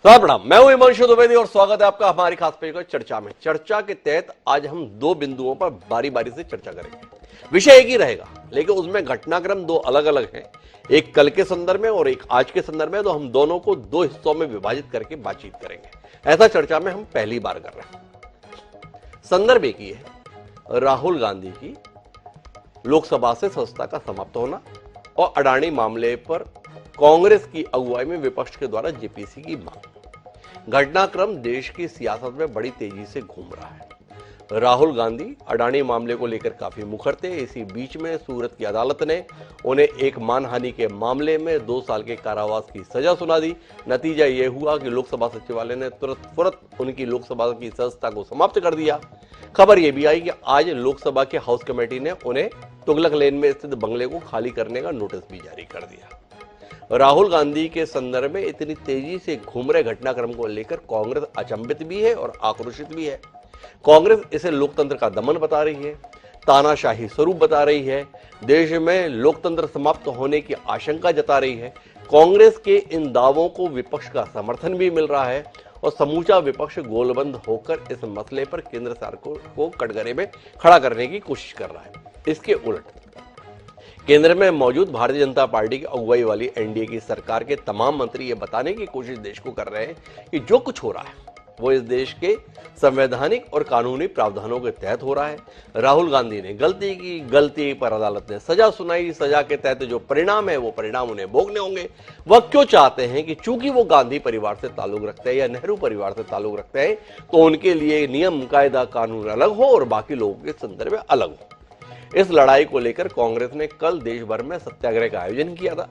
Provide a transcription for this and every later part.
प्रणाम, मैं हूं हिमांशु द्विवेदी और स्वागत है आपका हमारी खास पेशकश चर्चा में। चर्चा के तहत आज हम दो बिंदुओं पर बारी बारी से चर्चा करेंगे। विषय एक ही रहेगा, लेकिन उसमें घटनाक्रम दो अलग अलग हैं, एक कल के संदर्भ में और एक आज के संदर्भ में। तो हम दोनों को दो हिस्सों में विभाजित करके बातचीत करेंगे। ऐसा चर्चा में हम पहली बार कर रहे हैं। संदर्भ एक ही है, राहुल गांधी की लोकसभा से सदस्यता का समाप्त होना और अडानी मामले पर कांग्रेस की अगुवाई में विपक्ष के द्वारा जेपीसी की मांग। घटनाक्रम देश की सियासत में बड़ी तेजी से घूम रहा है। राहुल गांधी अडानी मामले को लेकर काफी मुखर थे। इसी बीच में सूरत की अदालत ने उन्हें एक मानहानि के मामले में 2 साल के कारावास की सजा सुना दी। नतीजा यह हुआ कि लोकसभा सचिवालय ने तुरंत उनकी लोकसभा की सदस्यता को समाप्त कर दिया। खबर यह भी आई कि आज लोकसभा के हाउस कमेटी ने उन्हें तुगलक लेन में स्थित बंगले को खाली करने का नोटिस भी जारी कर दिया। राहुल गांधी के संदर्भ में इतनी तेजी से घूम रहे घटनाक्रम को लेकर कांग्रेस अचंभित भी है और आक्रोशित भी है। कांग्रेस इसे लोकतंत्र का दमन बता रही है, तानाशाही स्वरूप बता रही है, देश में लोकतंत्र समाप्त होने की आशंका जता रही है। कांग्रेस के इन दावों को विपक्ष का समर्थन भी मिल रहा है और समूचा विपक्ष गोलबंद होकर इस मसले पर केंद्र सरकार को कटघरे में खड़ा करने की कोशिश कर रहा है। इसके उलट केंद्र में मौजूद भारतीय जनता पार्टी की अगुवाई वाली एनडीए की सरकार के तमाम मंत्री ये बताने की कोशिश देश को कर रहे हैं कि जो कुछ हो रहा है वो इस देश के संवैधानिक और कानूनी प्रावधानों के तहत हो रहा है। राहुल गांधी ने गलती की, गलती पर अदालत ने सजा सुनाई, सजा के तहत जो परिणाम है वो परिणाम उन्हें भोगने होंगे। वह क्यों चाहते हैं कि चूंकि वो गांधी परिवार से ताल्लुक रखते हैं या नेहरू परिवार से ताल्लुक रखते हैं तो उनके लिए नियम, कायदा, कानून अलग हो और बाकी लोगों के संदर्भ में अलग हो। इस लड़ाई को लेकर कांग्रेस ने कल देश भर में सत्याग्रह का आयोजन किया था।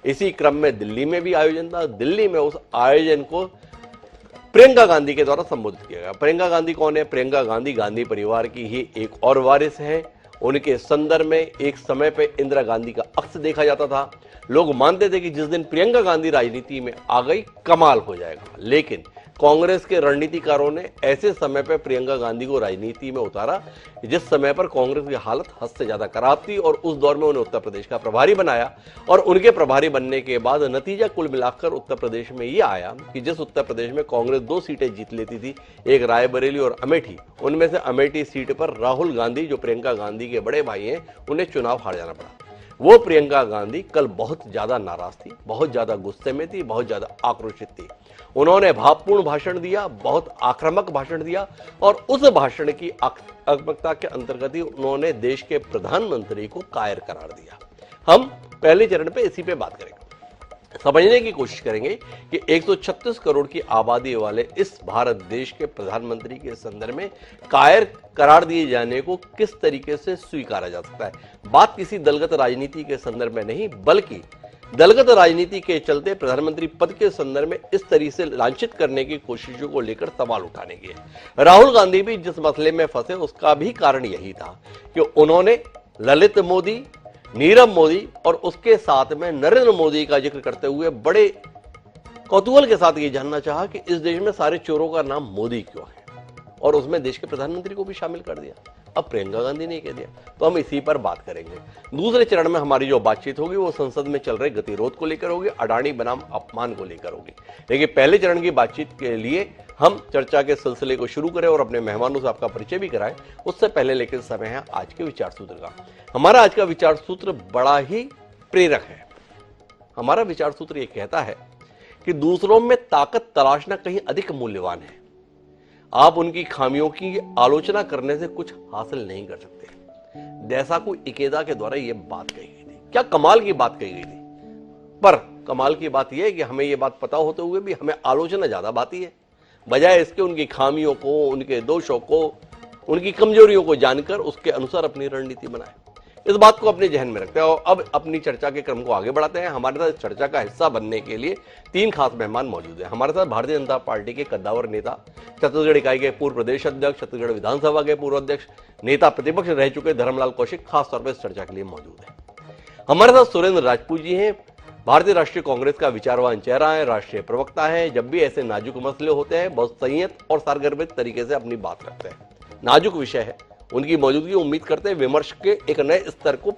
इसी क्रम में दिल्ली में भी आयोजन था। दिल्ली में उस आयोजन को प्रियंका गांधी के द्वारा संबोधित किया गया। प्रियंका गांधी कौन है? प्रियंका गांधी गांधी परिवार की ही एक और वारिस है। उनके संदर्भ में एक समय पे इंदिरा गांधी का अक्स देखा जाता था। लोग मानते थे कि जिस दिन प्रियंका गांधी राजनीति में आ गई कमाल हो जाएगा, लेकिन कांग्रेस के रणनीतिकारों ने ऐसे समय पर प्रियंका गांधी को राजनीति में उतारा जिस समय पर कांग्रेस की हालत हद से ज्यादा खराब थी और उस दौर में उन्हें उत्तर प्रदेश का प्रभारी बनाया। और उनके प्रभारी बनने के बाद नतीजा कुल मिलाकर उत्तर प्रदेश में यह आया कि जिस उत्तर प्रदेश में कांग्रेस 2 सीटें जीत लेती थी, एक रायबरेली और अमेठी, उनमें से अमेठी सीट पर राहुल गांधी जो प्रियंका गांधी के बड़े भाई हैं उन्हें चुनाव हार जाना पड़ा। वो प्रियंका गांधी कल बहुत ज्यादा नाराज थी, बहुत ज्यादा गुस्से में थी, बहुत ज्यादा आक्रोशित थी। उन्होंने भावपूर्ण भाषण दिया, बहुत आक्रामक भाषण दिया और उस भाषण की आक्रामकता के अंतर्गत ही उन्होंने देश के प्रधानमंत्री को कायर करार दिया। हम पहले चरण पे इसी पे बात करेंगे, समझने की कोशिश करेंगे कि 136 करोड़ की आबादी वाले इस भारत देश के प्रधानमंत्री के संदर्भ में कायर करार दिए जाने को किस तरीके से स्वीकारा जा सकता है। बात किसी दलगत राजनीति के संदर्भ में नहीं, बल्कि दलगत राजनीति के चलते प्रधानमंत्री पद के संदर्भ में इस तरीके से लांछित करने की कोशिशों को लेकर सवाल उठाने की है। राहुल गांधी भी जिस मसले में फंसे उसका भी कारण यही था कि उन्होंने ललित मोदी, नीरव मोदी और उसके साथ में नरेंद्र मोदी का जिक्र करते हुए बड़े कौतूहल के साथ ये जानना चाहा कि इस देश में सारे चोरों का नाम मोदी क्यों है, और उसमें देश के प्रधानमंत्री को भी शामिल कर दिया। अब प्रियंका गांधी ने कह दिया, तो हम इसी पर बात करेंगे। दूसरे चरण में हमारी जो बातचीत होगी वो संसद में चल रहे गतिरोध को लेकर होगी, अडानी बनाम अपमान को लेकर होगी। लेकिन पहले चरण की बातचीत के लिए हम चर्चा के सिलसिले को शुरू करें और अपने मेहमानों से आपका परिचय भी कराएं, उससे पहले लेकिन समय है आज के विचार सूत्र का। हमारा आज का विचार सूत्र बड़ा ही प्रेरक है। हमारा विचार सूत्र यह कहता है कि दूसरों में ताकत तलाशना कहीं अधिक मूल्यवान है। आप उनकी खामियों की आलोचना करने से कुछ हासिल नहीं कर सकते। जैसा इकेदा के द्वारा यह बात कही गई थी। क्या कमाल की बात कही गई थी। पर कमाल की बात यह है कि हमें यह बात पता होते हुए भी हमें आलोचना ज्यादा बाती है, बजाय इसके उनकी खामियों को, उनके दोषों को, उनकी कमजोरियों को जानकर उसके अनुसार अपनी रणनीति बनाए। इस बात को अपने जहन में रखते हैं और अब अपनी चर्चा के क्रम को आगे बढ़ाते हैं। हमारे साथ चर्चा का हिस्सा बनने के लिए 3 खास मेहमान मौजूद हैं। हमारे साथ भारतीय जनता पार्टी के कद्दावर नेता, छत्तीसगढ़ इकाई के पूर्व प्रदेश अध्यक्ष, छत्तीसगढ़ विधानसभा के पूर्व अध्यक्ष, नेता प्रतिपक्ष रह चुके धर्मलाल कौशिक खासतौर पर इस चर्चा के लिए मौजूद है। हमारे साथ सुरेंद्र राजपूत जी हैं, भारतीय राष्ट्रीय कांग्रेस का विचारवान चेहरा है, राष्ट्रीय प्रवक्ता है। जब भी ऐसे नाजुक मसले होते हैं बहुत संयत और सारगर्भित तरीके से अपनी बात रखते हैं। नाजुक विषय है, उनकी मौजूदगी उम्मीद करते हैं विमर्श के एक नए स्तर को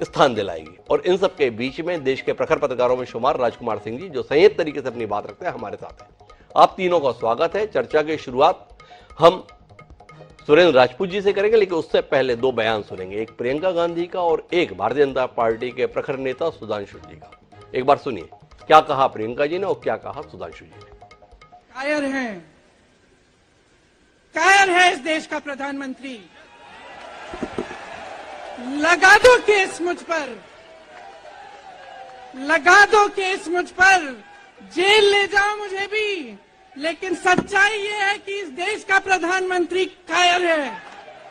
स्थान दिलाएगी। और इन सब के बीच में देश के प्रखर पत्रकारों में शुमार राजकुमार सिंह जी, जो संयत तरीके से अपनी बात रखते हैं, हमारे साथ हैं। आप तीनों का स्वागत है। चर्चा की शुरुआत हम सुरेंद्र राजपूत जी से करेंगे, लेकिन उससे पहले दो बयान सुनेंगे, एक प्रियंका गांधी का और एक भारतीय जनता पार्टी के प्रखर नेता सुधांशु जी का। एक बार सुनिए क्या कहा प्रियंका जी ने और क्या कहा सुधांशु जी ने। कायर है इस देश का प्रधानमंत्री। लगा दो केस मुझ पर, लगा दो केस मुझ पर, जेल ले जाओ मुझे भी, लेकिन सच्चाई ये है कि इस देश का प्रधानमंत्री कायर है,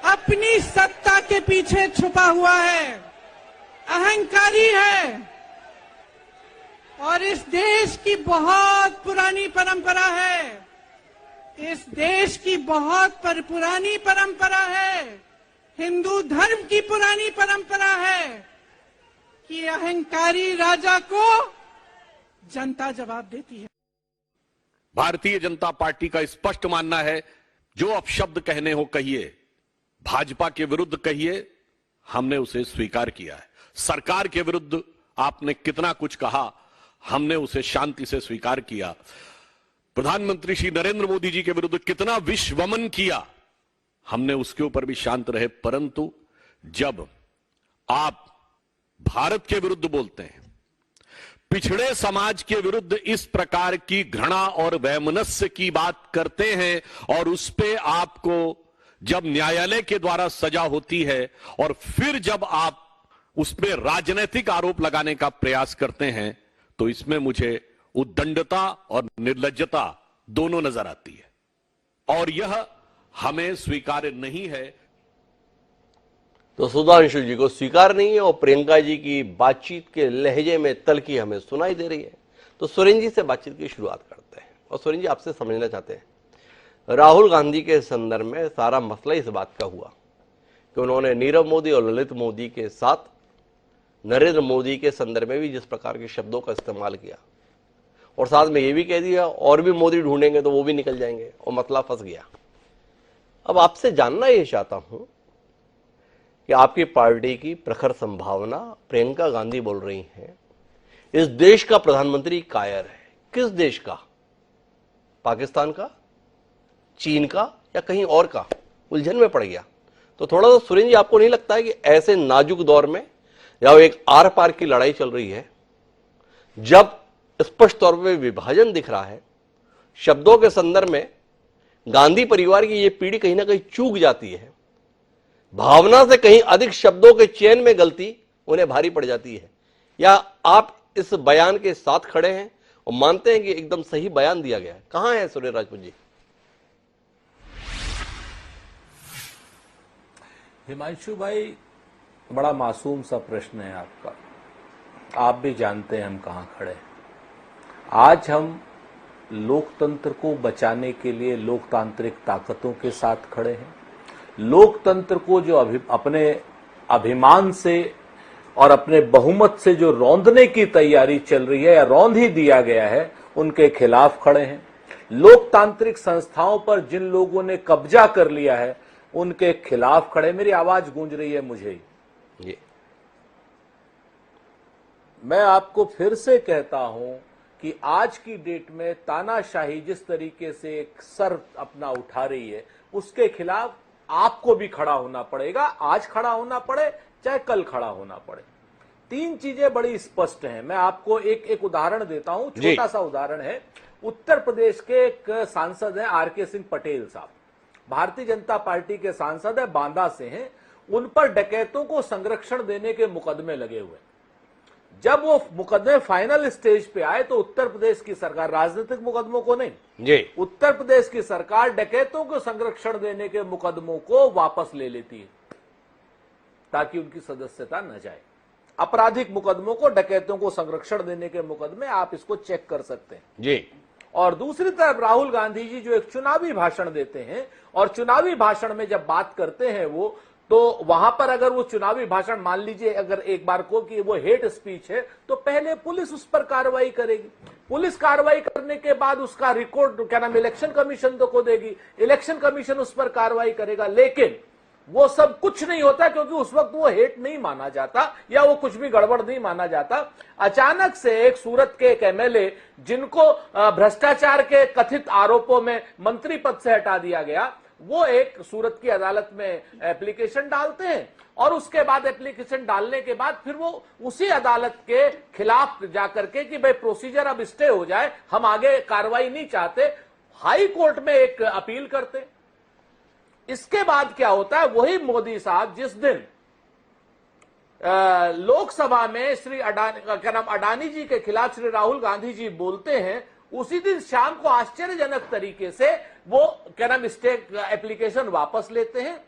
अपनी सत्ता के पीछे छुपा हुआ है, अहंकारी है। और इस देश की बहुत पुरानी परंपरा है, इस देश की बहुत पुरानी परंपरा है, हिंदू धर्म की पुरानी परंपरा है कि अहंकारी राजा को जनता जवाब देती है। भारतीय जनता पार्टी का स्पष्ट मानना है, जो अपशब्द कहने हो कहिए, भाजपा के विरुद्ध कहिए, हमने उसे स्वीकार किया है। सरकार के विरुद्ध आपने कितना कुछ कहा, हमने उसे शांति से स्वीकार किया। प्रधानमंत्री श्री नरेंद्र मोदी जी के विरुद्ध कितना विषवमन किया, हमने उसके ऊपर भी शांत रहे। परंतु जब आप भारत के विरुद्ध बोलते हैं, पिछड़े समाज के विरुद्ध इस प्रकार की घृणा और वैमनस्य की बात करते हैं, और उस पे आपको जब न्यायालय के द्वारा सजा होती है और फिर जब आप उसमें राजनीतिक आरोप लगाने का प्रयास करते हैं, तो इसमें मुझे उद्दंडता और निर्लज्जता दोनों नजर आती है, और यह हमें स्वीकार्य नहीं है। तो सुधांशु जी को स्वीकार नहीं है और प्रियंका जी की बातचीत के लहजे में तल्खी हमें सुनाई दे रही है। तो सुरेंद्र जी से बातचीत की शुरुआत करते हैं और सुरेंद्र जी आपसे समझना चाहते हैं, राहुल गांधी के संदर्भ में सारा मसला इस बात का हुआ कि उन्होंने नीरव मोदी और ललित मोदी के साथ नरेंद्र मोदी के संदर्भ में भी जिस प्रकार के शब्दों का इस्तेमाल किया, और साथ में ये भी कह दिया और भी मोदी ढूंढेंगे तो वो भी निकल जाएंगे, और मसला फंस गया। अब आपसे जानना ये चाहता हूं कि आपकी पार्टी की प्रखर संभावना प्रियंका गांधी बोल रही हैं, इस देश का प्रधानमंत्री कायर है। किस देश का? पाकिस्तान का, चीन का, या कहीं और का? उलझन में पड़ गया। तो थोड़ा सा सुरेंद्र जी, आपको नहीं लगता है कि ऐसे नाजुक दौर में, या एक आर पार की लड़ाई चल रही है, जब स्पष्ट तौर पर विभाजन दिख रहा है, शब्दों के संदर्भ में गांधी परिवार की यह पीढ़ी कहीं ना कहीं चूक जाती है, भावना से कहीं अधिक शब्दों के चयन में गलती उन्हें भारी पड़ जाती है? या आप इस बयान के साथ खड़े हैं और मानते हैं कि एकदम सही बयान दिया गया है? कहां है सुरेंद्र राजपूत जी? हिमांशु भाई, बड़ा मासूम सा प्रश्न है आपका। आप भी जानते हैं हम कहां खड़े हैं। आज हम लोकतंत्र को बचाने के लिए लोकतांत्रिक ताकतों के साथ खड़े हैं। लोकतंत्र को जो अपने अभिमान से और अपने बहुमत से जो रौंदने की तैयारी चल रही है या रौंद ही दिया गया है, उनके खिलाफ खड़े हैं। लोकतांत्रिक संस्थाओं पर जिन लोगों ने कब्जा कर लिया है, उनके खिलाफ खड़े। मेरी आवाज गूंज रही है मुझे ही। मैं आपको फिर से कहता हूं कि आज की डेट में तानाशाही जिस तरीके से एक सर अपना उठा रही है, उसके खिलाफ आपको भी खड़ा होना पड़ेगा। आज खड़ा होना पड़े चाहे कल खड़ा होना पड़े। तीन चीजें बड़ी स्पष्ट हैं। मैं आपको एक उदाहरण देता हूं, छोटा सा उदाहरण है। उत्तर प्रदेश के एक सांसद हैं आर.के. सिंह पटेल साहब, भारतीय जनता पार्टी के सांसद है, बांदा से हैं। उन पर डकैतों को संरक्षण देने के मुकदमे लगे हुए। जब वो मुकदमे फाइनल स्टेज पे आए तो उत्तर प्रदेश की सरकार, राजनीतिक मुकदमों को नहीं जी, उत्तर प्रदेश की सरकार डकैतों को संरक्षण देने के मुकदमों को वापस ले लेती है ताकि उनकी सदस्यता न जाए। आपराधिक मुकदमों को, डकैतों को संरक्षण देने के मुकदमे, आप इसको चेक कर सकते हैं जी। और दूसरी तरफ राहुल गांधी जी जो एक चुनावी भाषण देते हैं, और चुनावी भाषण में जब बात करते हैं वो, तो वहां पर अगर वो चुनावी भाषण, मान लीजिए अगर एक बार को कि वो हेट स्पीच है, तो पहले पुलिस उस पर कार्रवाई करेगी। पुलिस कार्रवाई करने के बाद उसका रिकॉर्ड, क्या नाम, इलेक्शन कमीशन को देगी। इलेक्शन कमीशन उस पर कार्रवाई करेगा। लेकिन वो सब कुछ नहीं होता, क्योंकि उस वक्त वो हेट नहीं माना जाता या वो कुछ भी गड़बड़ नहीं माना जाता। अचानक से एक सूरत के एक एमएलए जिनको भ्रष्टाचार के कथित आरोपों में मंत्री पद से हटा दिया गया, वो एक सूरत की अदालत में एप्लीकेशन डालते हैं और उसके बाद एप्लीकेशन डालने के बाद फिर वो उसी अदालत के खिलाफ जाकर के कि भाई प्रोसीजर अब स्टे हो जाए, हम आगे कार्रवाई नहीं चाहते, हाई कोर्ट में एक अपील करते। इसके बाद क्या होता है, वही मोदी साहब जिस दिन लोकसभा में श्री अडानी जी के खिलाफ श्री राहुल गांधी जी बोलते हैं, उसी दिन शाम को आश्चर्यजनक तरीके से वो स्टे एप्लीकेशन वापस लेते हैं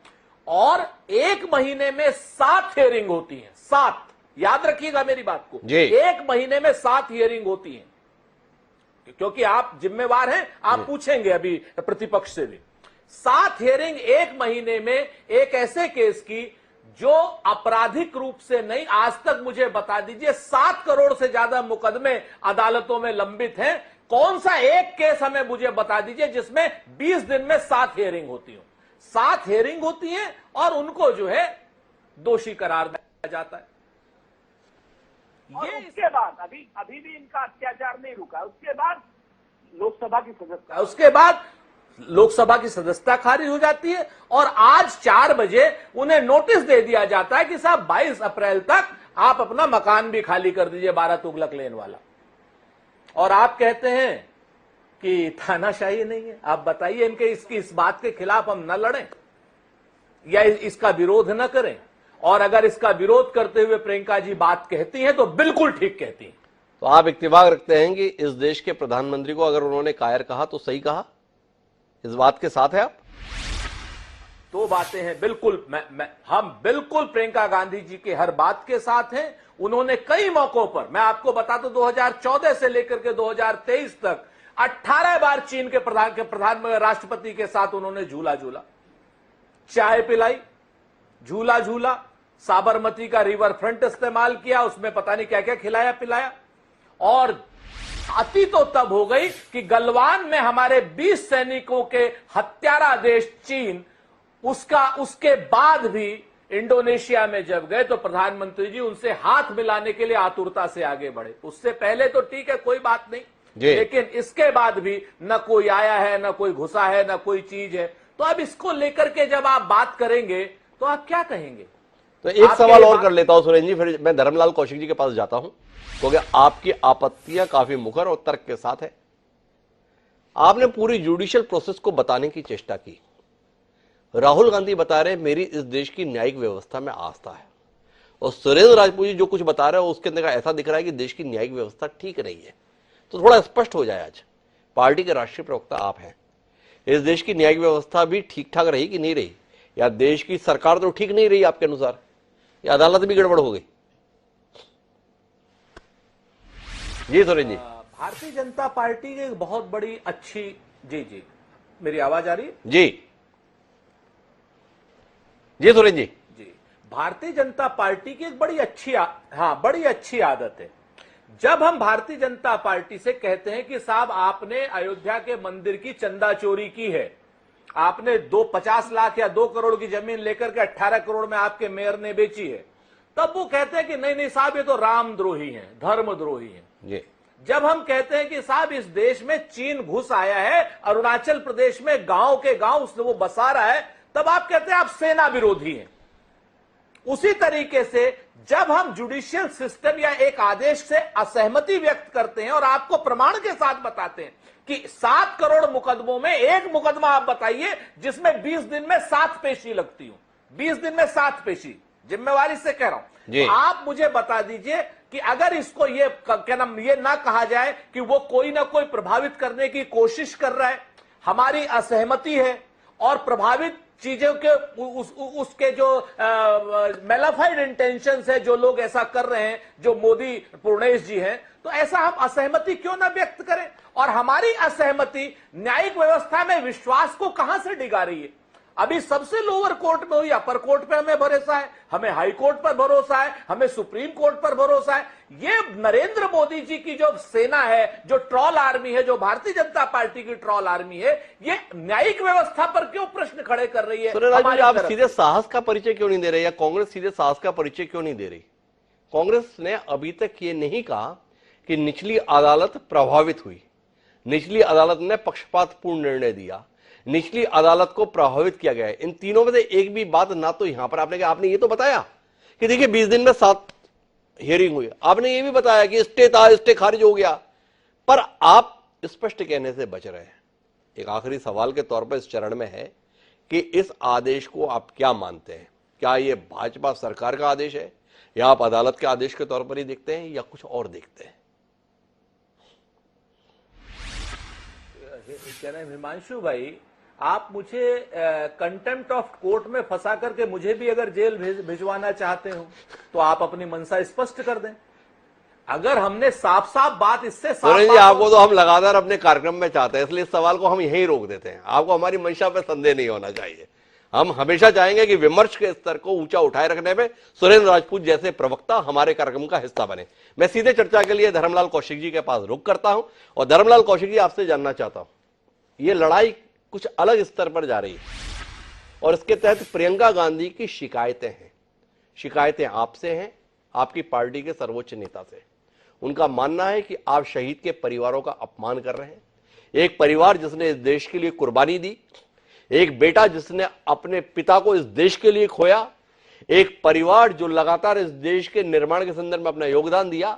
और 1 महीने में 7 हियरिंग होती हैं। 7, याद रखिएगा मेरी बात को, 1 महीने में 7 हियरिंग होती हैं, क्योंकि आप जिम्मेवार हैं, आप पूछेंगे अभी प्रतिपक्ष से भी। 7 हियरिंग 1 महीने में एक ऐसे केस की जो आपराधिक रूप से नहीं, आज तक मुझे बता दीजिए 7 करोड़ से ज्यादा मुकदमे अदालतों में लंबित हैं, कौन सा एक केस हमें मुझे बता दीजिए जिसमें 20 दिन में 7 हियरिंग होती हो। 7 हियरिंग होती हैं और उनको जो है दोषी करार दिया जाता है। ये उसके बाद अभी भी इनका अत्याचार नहीं रुका, उसके बाद लोकसभा की सदस्यता खारिज हो जाती है और आज 4 बजे उन्हें नोटिस दे दिया जाता है कि साहब 22 अप्रैल तक आप अपना मकान भी खाली कर दीजिए, 12 तुगलक लेन वाला। और आप कहते हैं कि तानाशाही नहीं है। आप बताइए इनके इस बात के खिलाफ हम न लड़ें या इसका विरोध न करें? और अगर इसका विरोध करते हुए प्रियंका जी बात कहती हैं तो बिल्कुल ठीक कहती हैं। तो आप इत्तेफाक रखते हैं कि इस देश के प्रधानमंत्री को अगर उन्होंने कायर कहा तो सही कहा, इस बात के साथ है आप? 2 बातें हैं, बिल्कुल हम बिल्कुल प्रियंका गांधी जी के हर बात के साथ हैं। उन्होंने कई मौकों पर, मैं आपको बता दूं 2014 से लेकर के 2023 तक 18 बार चीन के प्रधान राष्ट्रपति के साथ उन्होंने झूला झूला, चाय पिलाई, झूला झूला, साबरमती का रिवर फ्रंट इस्तेमाल किया, उसमें पता नहीं क्या क्या खिलाया पिलाया। और अति तो तब हो गई कि गलवान में हमारे 20 सैनिकों के हत्यारा देश चीन, उसके बाद भी इंडोनेशिया में जब गए तो प्रधानमंत्री जी उनसे हाथ मिलाने के लिए आतुरता से आगे बढ़े। उससे पहले तो ठीक है, कोई बात नहीं, लेकिन इसके बाद भी न कोई आया है, न कोई घुसा है, न कोई चीज है। तो अब इसको लेकर के जब आप बात करेंगे तो आप क्या कहेंगे? तो एक सवाल और कर लेता हूं सुरेंद्र जी, फिर मैं धर्मलाल कौशिक जी के पास जाता हूं, क्योंकि आपकी आपत्तियां काफी मुखर और तर्क के साथ है। आपने पूरी जुडिशियल प्रोसेस को बताने की चेष्टा की। राहुल गांधी बता रहे मेरी इस देश की न्यायिक व्यवस्था में आस्था है, और सुरेंद्र राजपूत जी जो कुछ बता रहे हो उसके अंदर ऐसा दिख रहा है कि देश की न्यायिक व्यवस्था ठीक नहीं है। तो थोड़ा स्पष्ट हो जाए, आज पार्टी के राष्ट्रीय प्रवक्ता आप हैं, इस देश की न्यायिक व्यवस्था भी ठीक ठाक रही कि नहीं रही, या देश की सरकार तो ठीक नहीं रही आपके अनुसार, या अदालत भी गड़बड़ हो गई? जी सुरेंद्र जी। भारतीय जनता पार्टी की एक बहुत बड़ी अच्छी, जी मेरी आवाज आ रही है? जी सुरेंद्र जी। भारतीय जनता पार्टी की एक बड़ी अच्छी आदत है। जब हम भारतीय जनता पार्टी से कहते हैं कि साहब आपने अयोध्या के मंदिर की चंदा चोरी की है, आपने 50 लाख या 2 करोड़ की जमीन लेकर के 18 करोड़ में आपके मेयर ने बेची है, तब वो कहते हैं कि नहीं साहब ये तो रामद्रोही हैं, धर्मद्रोही हैं। जब हम कहते हैं कि साहब इस देश में चीन घुस आया है, अरुणाचल प्रदेश में गांव के गांव उसने वो बसा रहा है, तब आप कहते हैं आप सेना विरोधी हैं। उसी तरीके से जब हम जुडिशियल सिस्टम या एक आदेश से असहमति व्यक्त करते हैं और आपको प्रमाण के साथ बताते हैं कि 7 करोड़ मुकदमों में एक मुकदमा आप बताइए जिसमें 20 दिन में 7 पेशी लगती हो, 20 दिन में 7 पेशी, जिम्मेवारी से कह रहा हूं। आप मुझे बता दीजिए कि अगर इसको ये ना कहा जाए कि वो कोई ना कोई प्रभावित करने की कोशिश कर रहा है, हमारी असहमति है और प्रभावित चीजों के उसके जो मेलाफाइड इंटेंशंस है, जो लोग ऐसा कर रहे हैं, जो मोदी पूर्णेश जी हैं, तो ऐसा हम असहमति क्यों ना व्यक्त करें? और हमारी असहमति न्यायिक व्यवस्था में विश्वास को कहां से डिगा रही है? अभी सबसे लोअर कोर्ट में हुई, अपर कोर्ट पे हमें भरोसा है, हमें हाई कोर्ट पर भरोसा है, हमें सुप्रीम कोर्ट पर भरोसा है। ये नरेंद्र मोदी जी की जो सेना है, जो ट्रॉल आर्मी है, जो भारतीय जनता पार्टी की ट्रॉल आर्मी है, ये न्यायिक व्यवस्था पर क्यों प्रश्न खड़े कर रही है? आप सीधे साहस का परिचय क्यों नहीं दे रहे, या कांग्रेस सीधे साहस का परिचय क्यों नहीं दे रही? कांग्रेस ने अभी तक ये नहीं कहा कि निचली अदालत प्रभावित हुई, निचली अदालत ने पक्षपातपूर्ण निर्णय दिया, निचली अदालत को प्रभावित किया गया है। इन तीनों में से एक भी बात ना तो यहां पर आपने ये तो बताया कि देखिए 20 दिन में 7 हियरिंग हुई, आपने ये भी बताया कि स्टे था, स्टे खारिज हो गया, पर आप स्पष्ट कहने से बच रहे हैं। एक आखिरी सवाल के तौर पर इस चरण में है कि इस आदेश को आप क्या मानते हैं? क्या ये भाजपा सरकार का आदेश है, या आप अदालत के आदेश के तौर पर ही देखते हैं, या कुछ और देखते हैं? कह रहे हैं हिमांशु भाई, आप मुझे कंटेम्प्ट ऑफ कोर्ट में फंसा करके मुझे भी अगर जेल भिजवाना चाहते हो तो आप अपनी मंशा स्पष्ट कर दें। अगर हमने साफ साफ बात इससे जी, आपको तो हम लगातार अपने कार्यक्रम में चाहते हैं, इसलिए इस सवाल को हम यहीं रोक देते हैं। आपको हमारी मंशा पर संदेह नहीं होना चाहिए। हम हमेशा चाहेंगे कि विमर्श के स्तर को ऊंचा उठाए रखने में सुरेंद्र राजपूत जैसे प्रवक्ता हमारे कार्यक्रम का हिस्सा बने। मैं सीधे चर्चा के लिए धर्मलाल कौशिक जी के पास रुख करता हूं, और धर्मलाल कौशिक जी, आपसे जानना चाहता हूं, ये लड़ाई कुछ अलग स्तर पर जा रही है, और इसके तहत प्रियंका गांधी की शिकायतें हैं। शिकायतें आपसे हैं, आपकी पार्टी के सर्वोच्च नेता से। उनका मानना है कि आप शहीद के परिवारों का अपमान कर रहे हैं। एक परिवार जिसने इस देश के लिए कुर्बानी दी, एक बेटा जिसने अपने पिता को इस देश के लिए खोया, एक परिवार जो लगातार इस देश के निर्माण के संदर्भ में अपना योगदान दिया,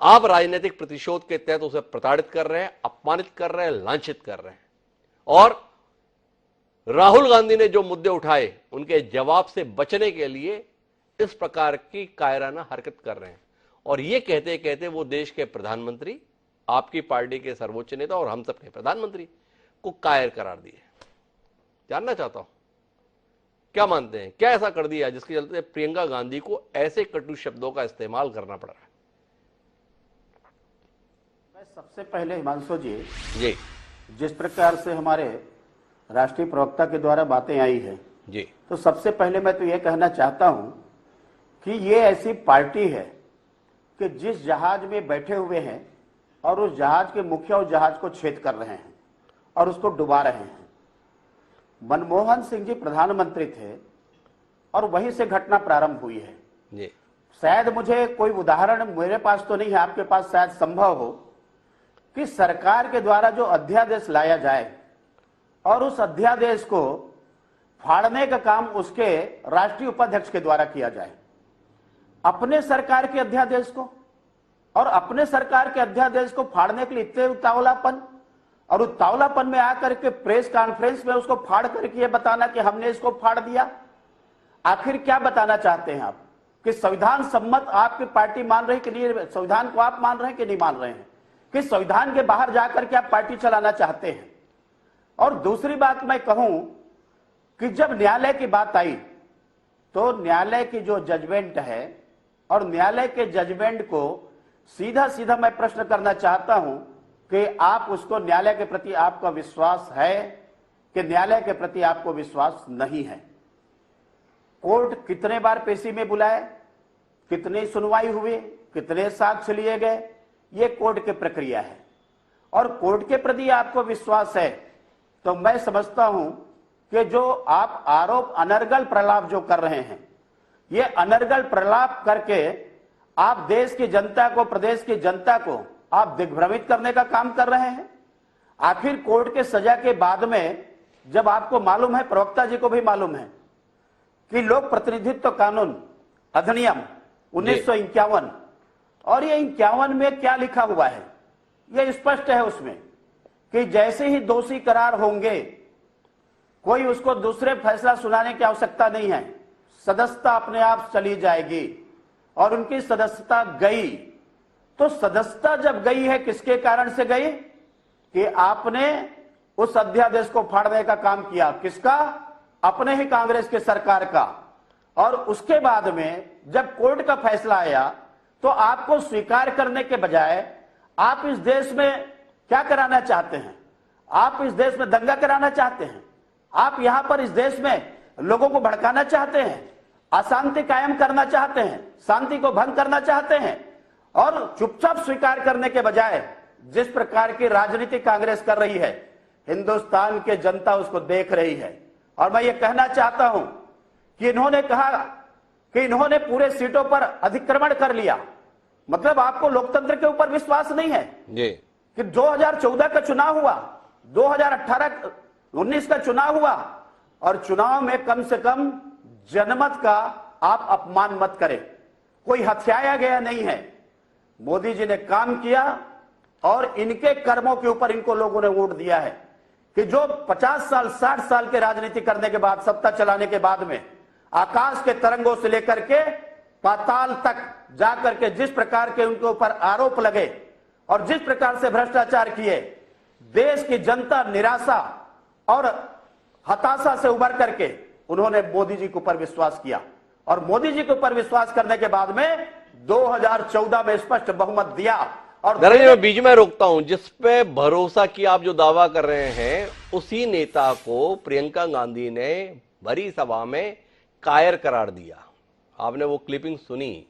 आप राजनीतिक प्रतिशोध के तहत उसे प्रताड़ित कर रहे हैं, अपमानित कर रहे हैं, लांछित कर रहे हैं। और राहुल गांधी ने जो मुद्दे उठाए, उनके जवाब से बचने के लिए इस प्रकार की कायराना हरकत कर रहे हैं, और ये कहते कहते वो देश के प्रधानमंत्री, आपकी पार्टी के सर्वोच्च नेता और हम सबके प्रधानमंत्री को कायर करार दिए। जानना चाहता हूं, क्या मानते हैं, क्या ऐसा कर दिया जिसके चलते प्रियंका गांधी को ऐसे कटु शब्दों का इस्तेमाल करना पड़ रहा है? सबसे पहले हिमांशु जी, जिस प्रकार से हमारे राष्ट्रीय प्रवक्ता के द्वारा बातें आई हैं जी, तो सबसे पहले मैं तो ये कहना चाहता हूं कि ये ऐसी पार्टी है कि जिस जहाज में बैठे हुए हैं और उस जहाज के मुखिया उस जहाज को छेद कर रहे हैं और उसको डुबा रहे हैं। मनमोहन सिंह जी प्रधानमंत्री थे और वहीं से घटना प्रारंभ हुई है जी। शायद मुझे कोई उदाहरण मेरे पास तो नहीं है, आपके पास शायद संभव हो कि सरकार के द्वारा जो अध्यादेश लाया जाए और उस अध्यादेश को फाड़ने का काम उसके राष्ट्रीय उपाध्यक्ष के द्वारा किया जाए। अपने सरकार के अध्यादेश को और अपने सरकार के अध्यादेश को फाड़ने के लिए इतने उतावलापन, और उतावलापन में आकर के प्रेस कॉन्फ्रेंस में उसको फाड़ करके ये बताना कि हमने इसको फाड़ दिया। आखिर क्या बताना चाहते हैं आप कि संविधान सम्मत आपकी पार्टी मान रही कि नहीं, संविधान को आप मान रहे हैं कि नहीं मान रहे हैं, कि संविधान के बाहर जाकर के आप पार्टी चलाना चाहते हैं? और दूसरी बात मैं कहूं कि जब न्यायालय की बात आई तो न्यायालय की जो जजमेंट है और न्यायालय के जजमेंट को सीधा सीधा मैं प्रश्न करना चाहता हूं कि आप उसको, न्यायालय के प्रति आपका विश्वास है कि न्यायालय के प्रति आपको विश्वास नहीं है? कोर्ट कितने बार पेशी में बुलाए, कितनी सुनवाई हुई, कितने साक्ष्य लिए गए, ये कोर्ट की प्रक्रिया है। और कोर्ट के प्रति आपको विश्वास है तो मैं समझता हूं कि जो आप आरोप अनर्गल प्रलाप जो कर रहे हैं, ये अनर्गल प्रलाप करके आप देश की जनता को, प्रदेश की जनता को आप दिग्भ्रमित करने का काम कर रहे हैं। आखिर कोर्ट के सजा के बाद में जब आपको मालूम है, प्रवक्ता जी को भी मालूम है कि लोक प्रतिनिधित्व कानून अधिनियम 1951, और ये 51 में क्या लिखा हुआ है, ये स्पष्ट है उसमें कि जैसे ही दोषी करार होंगे कोई उसको दूसरे फैसला सुनाने की आवश्यकता नहीं है, सदस्यता अपने आप चली जाएगी। और उनकी सदस्यता गई, तो सदस्यता जब गई है किसके कारण से गई कि आपने उस अध्यादेश को फाड़ने का काम किया। किसका? अपने ही कांग्रेस के सरकार का। और उसके बाद में जब कोर्ट का फैसला आया तो आपको स्वीकार करने के बजाय आप इस देश में क्या कराना चाहते हैं? आप इस देश में दंगा कराना चाहते हैं। आप यहां पर इस देश में लोगों को भड़काना चाहते हैं, अशांति कायम करना चाहते हैं, शांति को भंग करना चाहते हैं और चुपचाप स्वीकार करने के बजाय जिस प्रकार की राजनीति कांग्रेस कर रही है, हिंदुस्तान की जनता उसको देख रही है। और मैं ये कहना चाहता हूं कि इन्होंने कहा कि इन्होंने पूरे सीटों पर अतिक्रमण कर लिया, मतलब आपको लोकतंत्र के ऊपर विश्वास नहीं है जी। कि 2014 का चुनाव हुआ, 2018-19 का चुनाव हुआ और चुनाव में कम से कम जनमत का आप अपमान मत करें। कोई हथियाया गया नहीं है, मोदी जी ने काम किया और इनके कर्मों के ऊपर इनको लोगों ने वोट दिया है कि जो 50 साल 60 साल के राजनीति करने के बाद, सत्ता चलाने के बाद में आकाश के तरंगों से लेकर के पाताल तक जाकर के जिस प्रकार के उनके ऊपर आरोप लगे और जिस प्रकार से भ्रष्टाचार किए, देश की जनता निराशा और हताशा से उबर करके उन्होंने मोदी जी के ऊपर विश्वास किया और मोदी जी के ऊपर विश्वास करने के बाद में 2014 में स्पष्ट बहुमत दिया। और धर्मजी मैं बीच में रोकता हूं, जिस पे भरोसा किया आप जो दावा कर रहे हैं, उसी नेता को प्रियंका गांधी ने भरी सभा में कायर करार दिया। आपने वो क्लिपिंग सुनी,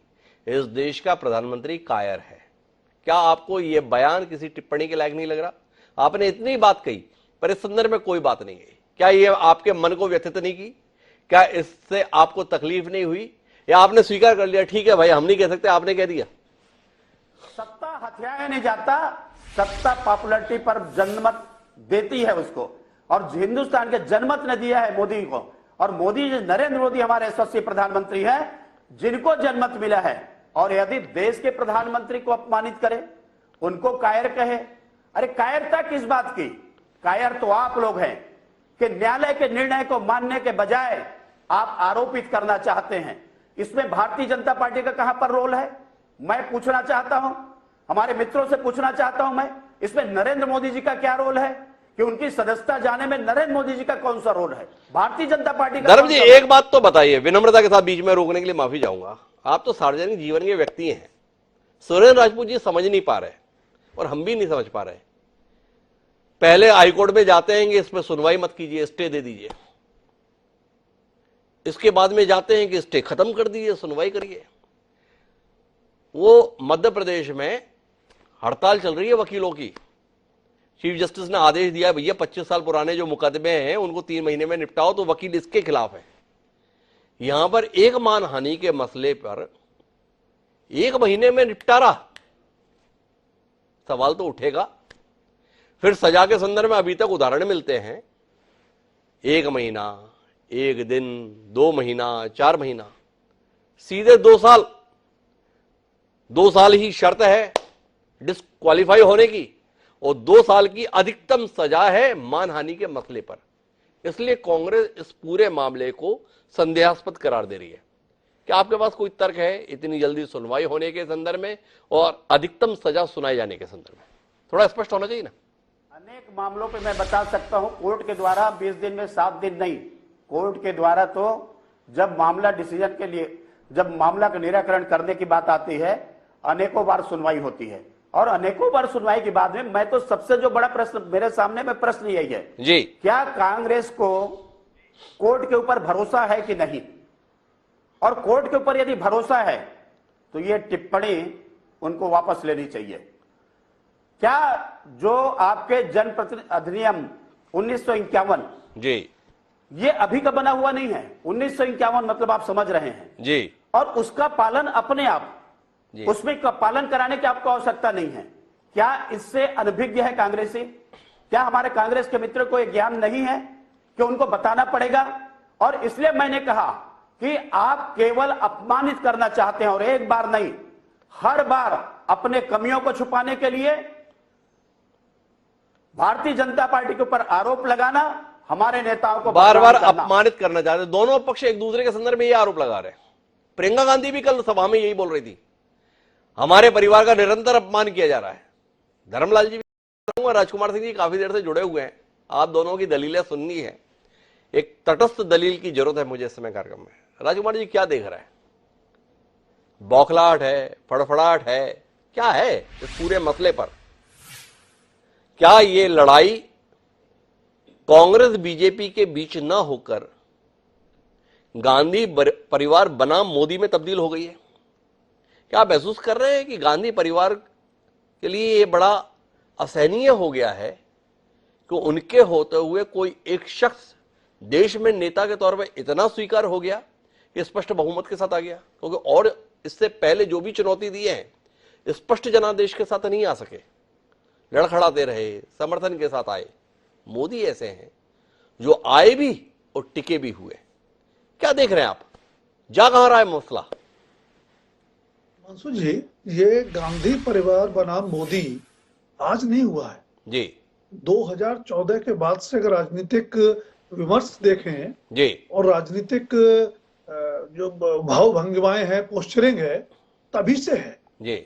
इस देश का प्रधानमंत्री कायर है। क्या आपको यह बयान किसी टिप्पणी के लायक नहीं लग रहा? आपने इतनी बात कही पर इस संदर्भ में कोई बात नहीं कही। क्या ये आपके मन को व्यथित नहीं की? क्या इससे आपको तकलीफ नहीं हुई या आपने स्वीकार कर लिया, ठीक है भाई हम नहीं कह सकते, आपने कह दिया? सत्ता हथियाया नहीं जाता, सत्ता पॉपुलरिटी पर जनमत देती है उसको और हिंदुस्तान के जनमत ने दिया है मोदी को। और मोदी जी, नरेंद्र मोदी हमारे यशस्वी प्रधानमंत्री हैं जिनको जनमत मिला है। और यदि देश के प्रधानमंत्री को अपमानित करे, उनको कायर कहे, अरे कायरता किस बात की? कायर तो आप लोग हैं कि न्यायालय के निर्णय को मानने के बजाय आप आरोपित करना चाहते हैं। इसमें भारतीय जनता पार्टी का कहां पर रोल है? मैं पूछना चाहता हूं, हमारे मित्रों से पूछना चाहता हूं मैं, इसमें नरेंद्र मोदी जी का क्या रोल है कि उनकी सदस्यता जाने में नरेंद्र मोदी जी का कौन सा रोल है? भारतीय जनता पार्टी का? धर्म जी एक बात तो बताइए, विनम्रता के साथ बीच में रोकने के लिए माफी चाहूंगा, आप तो सार्वजनिक जीवन के व्यक्ति हैं, सुरेंद्र राजपूत जी समझ नहीं पा रहे और हम भी नहीं समझ पा रहे। पहले हाईकोर्ट में जाते हैं कि इसमें सुनवाई मत कीजिए, स्टे दे दीजिए, इसके बाद में जाते हैं कि स्टे खत्म कर दीजिए, सुनवाई करिए। वो मध्य प्रदेश में हड़ताल चल रही है वकीलों की, चीफ जस्टिस ने आदेश दिया भैया 25 साल पुराने जो मुकदमे हैं उनको 3 महीने में निपटाओ, तो वकील इसके खिलाफ है। यहां पर एक मानहानि के मसले पर 1 महीने में निपटारा, सवाल तो उठेगा। फिर सजा के संदर्भ में अभी तक उदाहरण मिलते हैं, 1 महीना, 1 दिन, 2 महीना, 4 महीना, सीधे 2 साल। 2 साल ही शर्त है डिस्क्वालीफाई होने की और 2 साल की अधिकतम सजा है मानहानि के मसले पर। इसलिए कांग्रेस इस पूरे मामले को संदेहास्पद करार दे रही है। क्या आपके पास कोई तर्क है इतनी जल्दी सुनवाई होने के संदर्भ में और अधिकतम सजा सुनाए जाने के संदर्भ में? थोड़ा स्पष्ट होना चाहिए ना। अनेक मामलों पे मैं बता सकता हूं, कोर्ट के द्वारा 20 दिन में 7 दिन नहीं, कोर्ट के द्वारा तो जब मामला डिसीजन के लिए, जब मामला का निराकरण करने की बात आती है, अनेकों बार सुनवाई होती है और अनेकों बार सुनवाई के बाद में मैं तो सबसे जो बड़ा प्रश्न मेरे सामने में प्रश्न यही है जी, क्या कांग्रेस को कोर्ट के ऊपर भरोसा है कि नहीं? और कोर्ट के ऊपर यदि भरोसा है तो ये टिप्पणी उनको वापस लेनी चाहिए। क्या जो आपके जनप्रतिनिधि अधिनियम 1951 जी, ये अभी का बना हुआ नहीं है, 1951 मतलब आप समझ रहे हैं जी, और उसका पालन अपने आप, उसमें का पालन कराने की आपको आवश्यकता नहीं है। क्या इससे अनभिज्ञ है कांग्रेसी? क्या हमारे कांग्रेस के मित्र को यह ज्ञान नहीं है कि उनको बताना पड़ेगा? और इसलिए मैंने कहा कि आप केवल अपमानित करना चाहते हैं और एक बार नहीं, हर बार अपने कमियों को छुपाने के लिए भारतीय जनता पार्टी के ऊपर आरोप लगाना, हमारे नेताओं को बार बार अपमानित करना चाहते। दोनों पक्ष एक दूसरे के संदर्भ में ये आरोप लगा रहे हैं। प्रियंका गांधी भी कल सभा में यही बोल रही थी, हमारे परिवार का निरंतर अपमान किया जा रहा है। धर्मलाल जी भी, राजकुमार सिंह जी काफी देर से जुड़े हुए हैं, आप दोनों की दलीलें सुननी है। एक तटस्थ दलील की जरूरत है मुझे इस समय कार्यक्रम में। राजकुमार जी क्या देख रहा है? बौखलाहट है, फड़फड़ाहट है, क्या है इस पूरे मसले पर? क्या ये लड़ाई कांग्रेस बीजेपी के बीच ना होकर गांधी परिवार बनाम मोदी में तब्दील हो गई है। क्या आप महसूस कर रहे हैं कि गांधी परिवार के लिए यह बड़ा असहनीय हो गया है कि उनके होते हुए कोई एक शख्स देश में नेता के तौर पर इतना स्वीकार हो गया कि स्पष्ट बहुमत के साथ आ गया? क्योंकि और इससे पहले जो भी चुनौती दिए हैं स्पष्ट जनादेश के साथ नहीं आ सके, लड़खड़ाते रहे, समर्थन के साथ आए। मोदी ऐसे हैं जो आए भी और टिके भी हुए। क्या देख रहे हैं आप, जा कहां रहा है मसला? मनसुख जी, ये गांधी परिवार बनाम मोदी आज नहीं हुआ है जी। 2014 के बाद से अगर राजनीतिक विमर्श देखें जी और राजनीतिक जो भाव भंगिमाएं हैं, पोस्चरिंग है, तभी से है। जी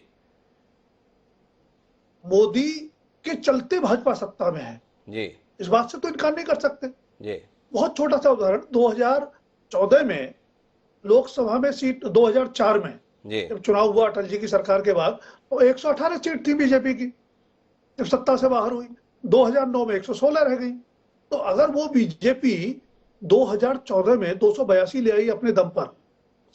मोदी के चलते भाजपा सत्ता में है, जी इस बात से तो इनकार नहीं कर सकते। जी बहुत छोटा सा उदाहरण, 2014 में लोकसभा में सीट, 2004 में जी जब चुनाव हुआ अटल जी की सरकार के बाद, तो 118 सीट थी बीजेपी की जब सत्ता से बाहर हुई। 2009 में 116 रह गई। तो अगर वो बीजेपी 2014 में 282 ले आई अपने दम पर,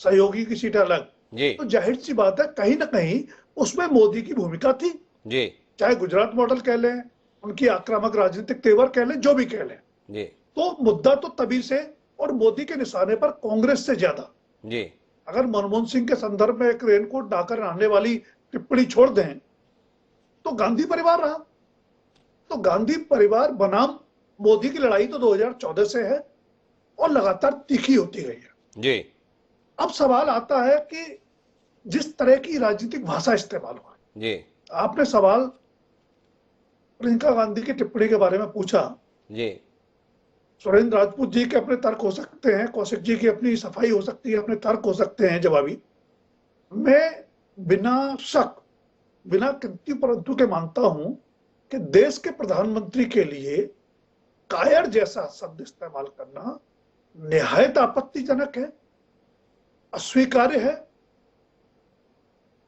सहयोगी की सीटें अलग, जी तो जाहिर सी बात है कहीं ना कहीं उसमें मोदी की भूमिका थी। जी चाहे गुजरात मॉडल कह लें, उनकी आक्रामक राजनीतिक तेवर कह लें, जो भी कह लें, जी तो मुद्दा तो तभी से, और मोदी के निशाने पर कांग्रेस से ज्यादा। जी अगर मनमोहन सिंह के संदर्भ में एक रेनकोट डाकर आने वाली टिप्पणी छोड़ दें तो गांधी परिवार रहा। तो गांधी परिवार बनाम मोदी की लड़ाई तो 2014 से है और लगातार तीखी होती गई है। जी अब सवाल आता है कि जिस तरह की राजनीतिक भाषा इस्तेमाल हुआ, जी आपने सवाल प्रियंका गांधी की टिप्पणी के बारे में पूछा। जी सुरेंद्र राजपूत जी के अपने तर्क हो सकते हैं, कौशिक जी की अपनी सफाई हो सकती है, अपने तर्क हो सकते हैं जवाबी। मैं बिना शक, बिना किंतु परंतु के मानता हूं कि देश के प्रधानमंत्री के लिए कायर जैसा शब्द इस्तेमाल करना निहायत आपत्तिजनक है, अस्वीकार्य है।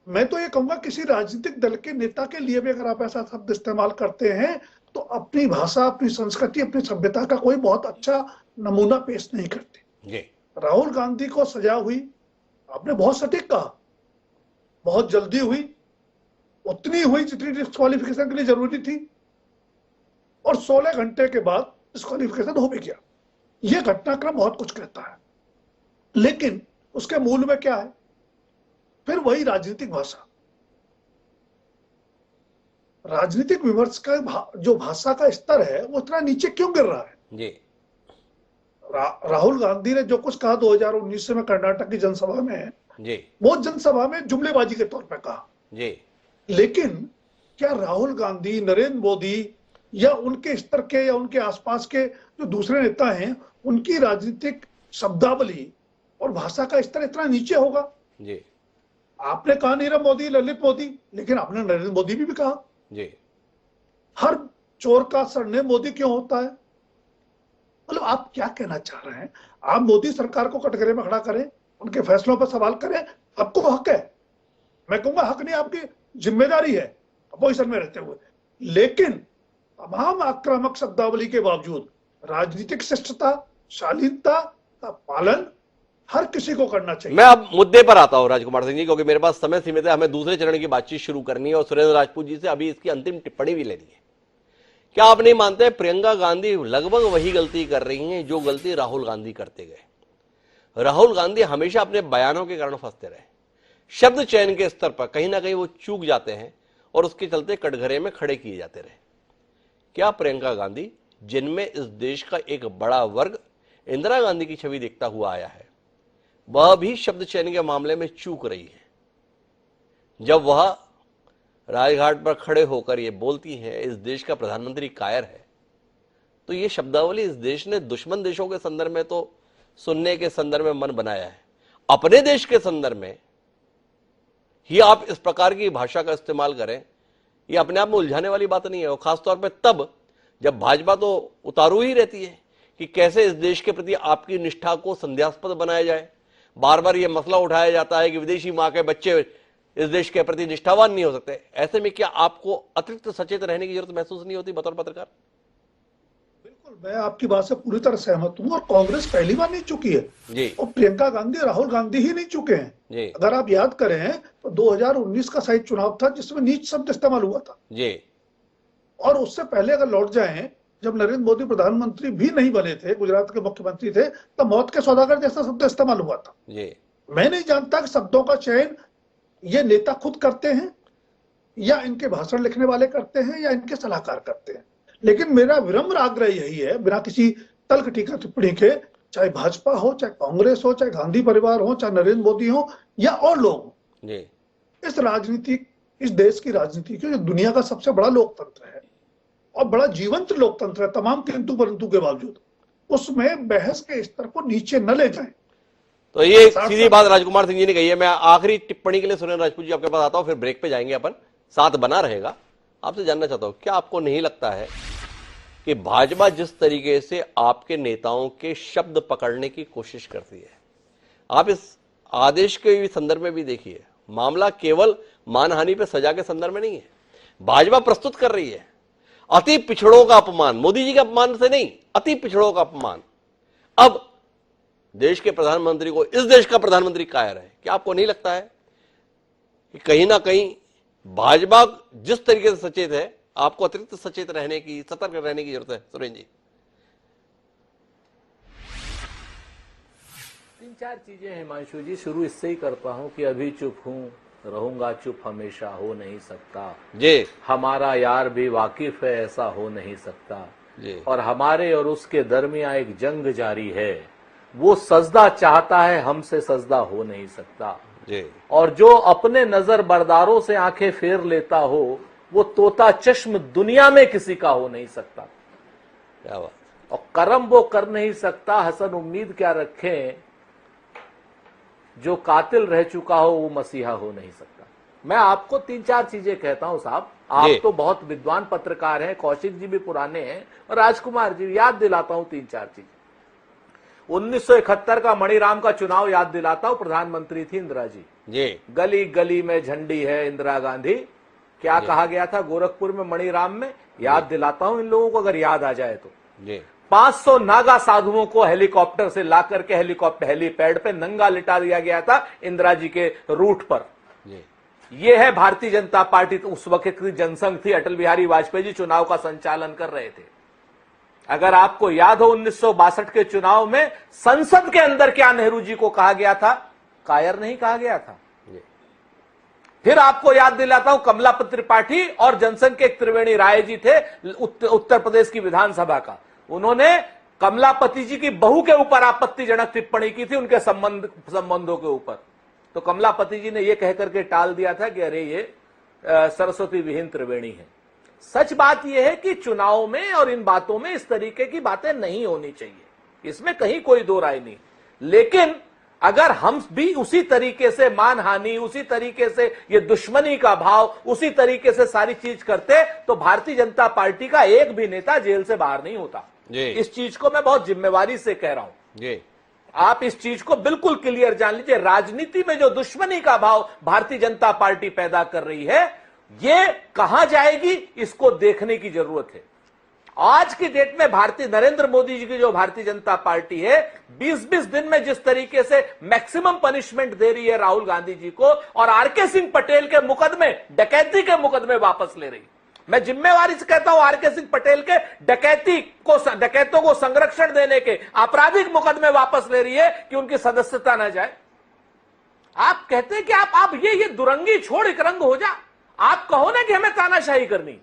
मैं तो ये कहूंगा किसी राजनीतिक दल के नेता के लिए भी अगर आप ऐसा शब्द इस्तेमाल करते हैं तो अपनी भाषा, अपनी संस्कृति, अपनी सभ्यता का कोई बहुत अच्छा नमूना पेश नहीं करते। जी राहुल गांधी को सजा हुई, आपने बहुत सटीक कहा, बहुत जल्दी हुई, उतनी हुई जितनी डिस्क्वालिफिकेशन के लिए जरूरी थी, और 16 घंटे के बाद डिस्क्वालिफिकेशन हो भी गया। यह घटनाक्रम बहुत कुछ कहता है, लेकिन उसके मूल में क्या है? फिर वही राजनीतिक भाषा, राजनीतिक विमर्श का जो भाषा का स्तर है वो इतना नीचे क्यों गिर रहा है? जी राहुल गांधी ने जो कुछ कहा 2019 में कर्नाटक की जनसभा में, जी वो जनसभा में जुमलेबाजी के तौर पर कहा। जी लेकिन क्या राहुल गांधी, नरेंद्र मोदी या उनके स्तर के या उनके आसपास के जो दूसरे नेता हैं, उनकी राजनीतिक शब्दावली और भाषा का स्तर इतना नीचे होगा? जी आपने कहा नीरव मोदी, ललित मोदी, लेकिन आपने नरेंद्र मोदी भी कहा। जी हर चोर का सरनेम मोदी क्यों होता है? मतलब आप क्या कहना चाह रहे हैं? आप मोदी सरकार को कटघरे में खड़ा करें, उनके फैसलों पर सवाल करें, आपको हक है। मैं कहूंगा हक नहीं, आपकी जिम्मेदारी है अपोजिशन में रहते हुए। लेकिन तमाम आक्रामक शब्दावली के बावजूद राजनीतिक शिष्टता, शालीनता का पालन हर किसी को करना चाहिए। मैं अब मुद्दे पर आता हूं राजकुमार सिंह जी, क्योंकि मेरे पास समय सीमित है, हमें दूसरे चरण की बातचीत शुरू करनी है और सुरेंद्र राजपूत जी से अभी इसकी अंतिम टिप्पणी भी लेनी है। क्या आप नहीं मानते प्रियंका गांधी लगभग वही गलती कर रही हैं जो गलती राहुल गांधी करते गए? राहुल गांधी हमेशा अपने बयानों के कारण फंसते रहे, शब्द चयन के स्तर पर कहीं ना कहीं वो चूक जाते हैं और उसके चलते कटघरे में खड़े किए जाते रहे। क्या प्रियंका गांधी, जिनमें इस देश का एक बड़ा वर्ग इंदिरा गांधी की छवि देखता हुआ आया है, वह भी शब्द चयन के मामले में चूक रही है? जब वह राजघाट पर खड़े होकर यह बोलती हैं इस देश का प्रधानमंत्री कायर है, तो यह शब्दावली इस देश ने दुश्मन देशों के संदर्भ में तो सुनने के संदर्भ में मन बनाया है, अपने देश के संदर्भ में ही आप इस प्रकार की भाषा का इस्तेमाल करें, यह अपने आप में उलझाने वाली बात नहीं है। और खासतौर पर तब जब भाजपा तो उतारू ही रहती है कि कैसे इस देश के प्रति आपकी निष्ठा को संदेहास्पद बनाया जाए। बार बार यह मसला उठाया जाता है कि विदेशी मां के बच्चे इस देश के प्रति निष्ठावान नहीं हो सकते। ऐसे में क्या आपको अतिरिक्त सचेत रहने की जरूरत महसूस नहीं होती बतौर पत्रकार? बिल्कुल मैं आपकी बात से पूरी तरह सहमत हूँ, और कांग्रेस पहली बार नहीं चुकी है जी और प्रियंका गांधी, राहुल गांधी ही नहीं चुके हैं। जी अगर आप याद करें तो 2019 का शायद चुनाव था जिसमें नीच शब्द इस्तेमाल हुआ था, जी और उससे पहले अगर लौट जाएं, जब नरेंद्र मोदी प्रधानमंत्री भी नहीं बने थे, गुजरात के मुख्यमंत्री थे, तब मौत के सौदागर जैसा शब्द इस्तेमाल हुआ था। जी मैं नहीं जानता कि शब्दों का चयन ये नेता खुद करते हैं या इनके भाषण लिखने वाले करते हैं या इनके सलाहकार करते हैं, लेकिन मेरा विनम्र आग्रह यही है, बिना किसी तल्ख टीका टिप्पणी के, चाहे भाजपा हो, चाहे कांग्रेस हो, चाहे गांधी परिवार हो, चाहे नरेंद्र मोदी हो या और लोग हो, जी इस राजनीति, इस देश की राजनीति की, जो दुनिया का सबसे बड़ा लोकतंत्र है और बड़ा जीवंत लोकतंत्र है तमाम किंतु परंतु के बावजूद, उसमें बहस के स्तर को नीचे न ले जाएं। तो ये सीधी बात राजकुमार सिंह जी ने कही है। मैं आखिरी टिप्पणी के लिए सुरेंद्र राजपूत जी आपके पास आता हूं, फिर ब्रेक पे जाएंगे अपन, साथ बना रहेगा। आपसे जानना चाहता हूं, क्या आपको नहीं लगता है कि भाजपा जिस तरीके से आपके नेताओं के शब्द पकड़ने की कोशिश करती है, आप इस आदेश के संदर्भ में भी देखिए, मामला केवल मानहानि पे सजा के संदर्भ में नहीं है। भाजपा प्रस्तुत कर रही है अति पिछड़ों का अपमान, मोदी जी के अपमान से नहीं, अति पिछड़ों का अपमान। अब देश के प्रधानमंत्री को इस देश का प्रधानमंत्री कायर है। क्या आपको नहीं लगता है कि कहीं ना कहीं भाजपा जिस तरीके से सचेत है, आपको अतिरिक्त सचेत रहने की, सतर्क रहने की जरूरत है? सुरेंद्र जी, 3-4 चीजें हिमांशु जी, शुरू इससे ही करता हूं कि अभी चुप हूं, रहूंगा चुप हमेशा हो नहीं सकता जी हमारा यार भी वाकिफ है, ऐसा हो नहीं सकता जी और हमारे और उसके दरमियान एक जंग जारी है, वो सजदा चाहता है, हमसे सजदा हो नहीं सकता जी और जो अपने नजर बरदारों से आंखें फेर लेता हो, वो तोता चश्म दुनिया में किसी का हो नहीं सकता। क्या बात। और कर्म वो कर नहीं सकता, हसन उम्मीद क्या रखें, जो कातिल रह चुका हो वो मसीहा हो नहीं सकता। मैं आपको 3-4 चीजें कहता हूं साहब, आप तो बहुत विद्वान पत्रकार हैं, कौशिक जी भी पुराने हैं और राजकुमार जी, याद दिलाता हूं 3-4 चीजें। 1971 का मणिराम का चुनाव याद दिलाता हूं, प्रधानमंत्री थी इंदिरा जी। गली गली में झंडी है इंदिरा गांधी, क्या कहा गया था गोरखपुर में मणिराम में, याद दिलाता हूं इन लोगों को अगर याद आ जाए तो। 500 नागा साधुओं को हेलीकॉप्टर से ला करके हेलीपैड पे नंगा लिटा दिया गया था इंदिरा जी के रूट पर। यह है भारतीय जनता पार्टी। तो उस वक्त की जनसंघ थी, अटल बिहारी वाजपेयी जी चुनाव का संचालन कर रहे थे। अगर आपको याद हो 1962 के चुनाव में संसद के अंदर क्या नेहरू जी को कहा गया था, कायर नहीं कहा गया था। फिर आपको याद दिलाता हूं, कमलापति त्रिपाठी और जनसंघ के एक त्रिवेणी राय जी थे उत्तर प्रदेश की विधानसभा का, उन्होंने कमलापति जी की बहू के ऊपर आपत्तिजनक टिप्पणी की थी, उनके संबंधों के ऊपर। तो कमलापति जी ने यह कहकर के टाल दिया था कि अरे ये सरस्वती विहीन त्रिवेणी है। सच बात यह है कि चुनाव में और इन बातों में इस तरीके की बातें नहीं होनी चाहिए, इसमें कहीं कोई दो राय नहीं। लेकिन अगर हम भी उसी तरीके से मानहानि, उसी तरीके से ये दुश्मनी का भाव, उसी तरीके से सारी चीज करते तो भारतीय जनता पार्टी का एक भी नेता जेल से बाहर नहीं होता। इस चीज को मैं बहुत जिम्मेवारी से कह रहा हूं। आप इस चीज को बिल्कुल क्लियर जान लीजिए, राजनीति में जो दुश्मनी का भाव भारतीय जनता पार्टी पैदा कर रही है, ये कहां जाएगी इसको देखने की जरूरत है। आज की डेट में नरेंद्र मोदी जी की जो भारतीय जनता पार्टी है, 20-20 दिन में जिस तरीके से मैक्सिमम पनिशमेंट दे रही है राहुल गांधी जी को, और आरके सिंह पटेल के मुकदमे, डकैती के मुकदमे वापस ले रही। मैं जिम्मेवारी से कहता हूं, आरके सिंह पटेल के डकैतों को संरक्षण देने के आपराधिक मुकदमे वापस ले रही है कि उनकी सदस्यता न जाए। आप कहते हैं कि आप ये दुरंगी छोड़ एक रंग हो जा, आप कहो ना कि हमें तानाशाही करनी।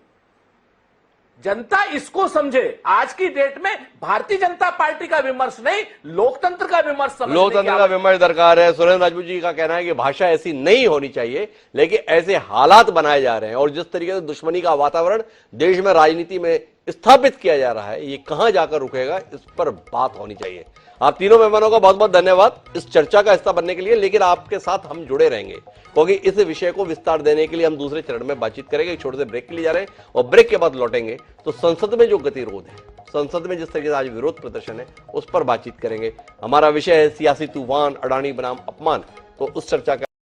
जनता इसको समझे। आज की डेट में भारतीय जनता पार्टी का विमर्श नहीं, लोकतंत्र का विमर्श, लोकतंत्र का विमर्श दरकार है। सुरेंद्र राजपूत जी का कहना है कि भाषा ऐसी नहीं होनी चाहिए, लेकिन ऐसे हालात बनाए जा रहे हैं और जिस तरीके से दुश्मनी का वातावरण देश में राजनीति में स्थापित किया जा रहा है, ये कहां जाकर रुकेगा, इस पर बात होनी चाहिए। आप तीनों मेहमानों का बहुत बहुत धन्यवाद इस चर्चा का हिस्सा बनने के लिए, लेकिन आपके साथ हम जुड़े रहेंगे क्योंकि इस विषय को विस्तार देने के लिए हम दूसरे चरण में बातचीत करेंगे। एक छोटे से ब्रेक के लिए जा रहे हैं और ब्रेक के बाद लौटेंगे तो संसद में जो गतिरोध है, संसद में जिस तरीके से आज विरोध प्रदर्शन है, उस पर बातचीत करेंगे। हमारा विषय है सियासी तूफान, अडानी बनाम अपमान। तो उस चर्चा का